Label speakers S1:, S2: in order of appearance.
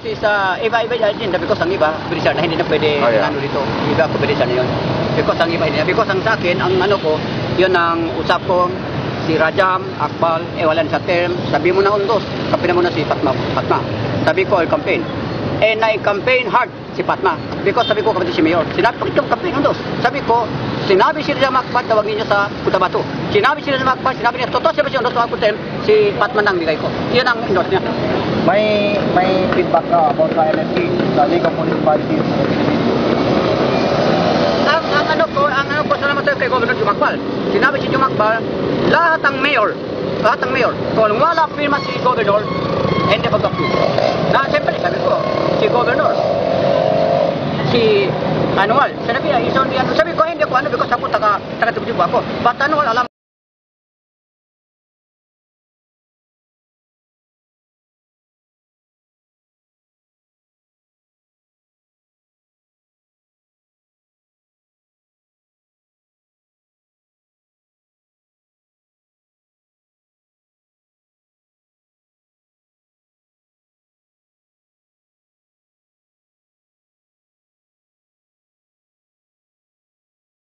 S1: kasi sa iba-iba din, because ang iba, bilisan na hindi na pwede ano dito. Iba ko bilisan na yun. Because ang iba, hindi na. Because ang sa akin, ang ano ko, yun ang usap ko, si Rajam, Akbal, walan sa term, sabi mo na undos, kampin mo na si Fatma. Sabi ko, campaign. Na-campaign hard si Fatma. Because sabi ko kapatid si Mayor, sinabi ko itong campaign undos. Sabi ko, sinabi si Rajam Akbal, tawag ninyo sa Cotabato. Sinabi si Rajam Akbal, sinabi niya, totoo siya ba siya undos ako term, si Fatma nang bigay ko. Yun ang endorse niya.
S2: May feedback ka about sa LSP, sa League of Municipalities.
S1: Ang ano ko salamat sa'yo kay Governor Jumakbal. Sinabi si Jumakbal, lahat ng mayor, kung wala firma si Governor, hindi mag-approve. Na siyempre, sabi ko, si Governor, si Anual, sabi ko, hindi ko ano, because ako taga-tubig ako. But Anual, alam